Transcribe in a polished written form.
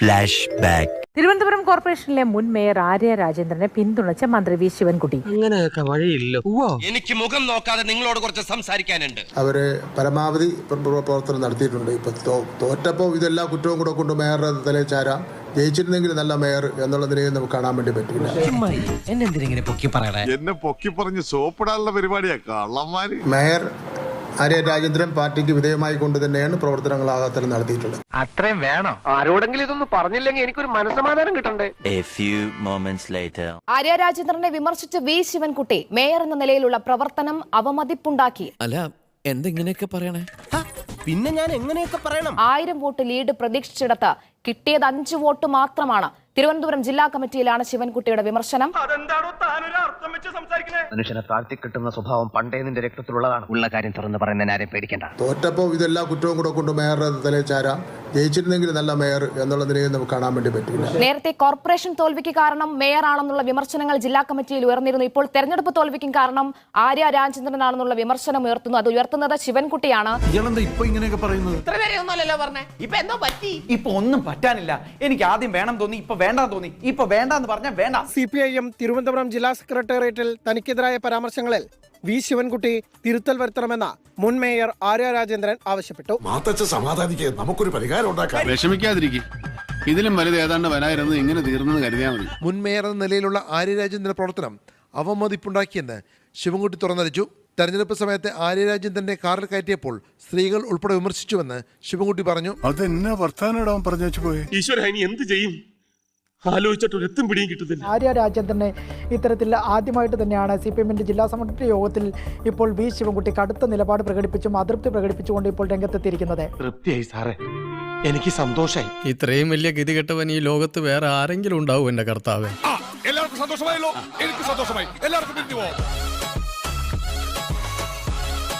Flash back. Thiruvananthapuram കോർപ്പറേഷനിലെ മുൻ mayor Arya രാജേന്ദ്രനെ പിന്തുണച്ച മന്ത്രി വി ശിവൻകുട്ടി. അങ്ങനെയൊക്കെ വഴിയില്ല. എനിക്ക് മുഖം നോക്കാതെ നിങ്ങളോട് കുറച്ച് സംസാരിക്കാനുണ്ട്. അവര് പരമാവധി പ്രവർത്തനം നടത്തിയിട്ടുണ്ട്. ഇപ്പൊ തോറ്റപ്പോ ഇതെല്ലാ കുറ്റവും കൂടെ കൊണ്ട് മേയറുടെ തലയിൽ ചാരാം, ജയിച്ചിരുന്നെങ്കിൽ നല്ല മേയർ എന്നുള്ള നിലയിൽ നമുക്ക് കാണാൻ വേണ്ടി പറ്റില്ല. എന്നെ പൊക്കി പറഞ്ഞ് സോപ്പിടാനുള്ള പരിപാടിയാ കള്ളന്മാര്. മേയർ ആര്യ രാജേന്ദ്രൻ പാർട്ടിക്ക് വിധേയമായി കൊണ്ട് തന്നെയാണ് പ്രവർത്തനങ്ങൾ ആകാത്തരം നടത്തിയിട്ടുള്ളത്. അത്രയും വേണോ? ആരോടെങ്കിലും ഇതൊന്നും പറഞ്ഞില്ലെങ്കിൽ എനിക്കൊരു മനസ്സമാധാനം കിട്ടണ്ടേ? A few moments later. Arya രാജേന്ദ്രനെ വിമർശിച്ച് വി ശിവൻകുട്ടി മേയർ എന്ന നിലയിലുള്ള പ്രവർത്തനം അവമതിപ്പുണ്ടാക്കി. അല്ല എന്തെങ്ങനെയൊക്കെ പറയണേ? പിന്നെ ഞാൻ എങ്ങനെയൊക്കെ പറയണം? 1000 വോട്ട് ലീഡ് പ്രതീക്ഷിച്ചിടത്ത് കിട്ടിയത് 5 വോട്ട് മാത്രമാണ്. തിരുവനന്തപുരം ജില്ലാ കമ്മിറ്റിയിലാണ് ശിവൻകുട്ടിയുടെ വിമർശനം. മനുഷ്യനെ താഴ്ത്തി കിട്ടുന്ന സ്വഭാവം പണ്ടേ നിന്റെ രക്തത്തിലുള്ളതാണ്. ഉള്ള കാര്യം തുറന്ന് പറയുന്ന ആരെയും പേടിക്കണ്ട. തോറ്റപ്പോ ഇതെല്ലാ കുറ്റവും കൂടെ കൊണ്ട് മേയറുടെ തലയിൽ ചാരാം, ജയിച്ചിരുന്നെങ്കിൽ നല്ല മേയർ എന്നുള്ള നിലയിൽ നമുക്ക് കാണാൻ വേണ്ടി പറ്റില്ല. നേരത്തെ കോർപ്പറേഷൻ തോൽവിക്ക് കാരണം മേയർ ആണെന്നുള്ള വിമർശനങ്ങൾ ജില്ലാ കമ്മിറ്റിയിൽ ഉയർന്നിരുന്നു. ഇപ്പോൾ തെരഞ്ഞെടുപ്പ് തോൽവിക്കും കാരണം ആര്യ രാജേന്ദ്രനാണെന്നുള്ള വിമർശനം ഉയർത്തുന്നു. അത് ഉയർത്തുന്നത് ശിവൻകുട്ടിയാണ്. ഇപ്പൊ ഒന്നും പറ്റാനില്ല. എനിക്ക് ആദ്യം വേണം തോന്നി, ഇപ്പൊ വേണ്ടാന്ന് തോന്നി, ഇപ്പൊ വേണ്ടാന്ന് പറഞ്ഞാൽ വേണ്ട. CPIM തിരുവനന്തപുരം ജില്ലാ സെക്രട്ടേറിയറ്റിൽ തനിക്കെതിരായ പരാമർശങ്ങളിൽ വി ശിവൻകുട്ടി തിരുത്തൽ വരുത്തണമെന്ന മുൻ മേയർ ആര്യ രാജേന്ദ്രൻ ആവശ്യപ്പെട്ടു. നമുക്കൊരു പരിഹാരം ഉണ്ടാക്കാം. വിഷമിക്കാതിരിക്കും. ഇതിലും വലുത് ഏതാണ്ട് വരായിരുന്നു, ഇങ്ങനെ തീർന്നെന്ന് കരുതിയാൽ മതി. മുൻ മേയർ എന്ന നിലയിലുള്ള ആര്യ രാജേന്ദ്രന്റെ പ്രവർത്തനം അവമതിപ്പുണ്ടാക്കിയെന്ന് ശിവൻകുട്ടി തുറന്നടിച്ചു. തെരഞ്ഞെടുപ്പ് സമയത്ത് ആര്യ രാജേന്ദ്രനെ കാറിൽ കയറ്റിയപ്പോൾ സ്ത്രീകൾ ഉൾപ്പെടെ വിമർശിച്ചുവെന്ന് ശിവൻകുട്ടി പറഞ്ഞു. അതെന്നാ വർത്താനം പറഞ്ഞു വെച്ചു പോയി. ഈശ്വര, ഇനി എന്ത് ചെയ്യും? ആലോചിച്ചിട്ട് എത്തും പിടിയും കിട്ടുന്നില്ല. ആര്യ രാജേന്ദ്രനെ ഇത്തരത്തിൽ ആദ്യമായിട്ട് തന്നെയാണ് CPIMന്റെ ജില്ലാ സെക്രട്ടറി യോഗത്തിൽ ഇപ്പോൾ വി ശിവൻകുട്ടി കടുത്ത നിലപാട് പ്രകടിപ്പിച്ചും അതൃപ്തി പ്രകടിപ്പിച്ചുകൊണ്ട് ഇപ്പോൾ രംഗത്തെത്തിയിരിക്കുന്നത്. തൃപ്തിയായി സാറേ, എനിക്ക് സന്തോഷായി. ഇത്രയും വലിയ ഗതികെട്ടവൻ ഈ ലോകത്ത് വേറെ ആരെങ്കിലും ഉണ്ടാവും എന്റെ കർത്താവേ. എല്ലാവർക്കും സന്തോഷമായല്ലോ. എനിക്ക് സന്തോഷമായി. എല്ലാവർക്കും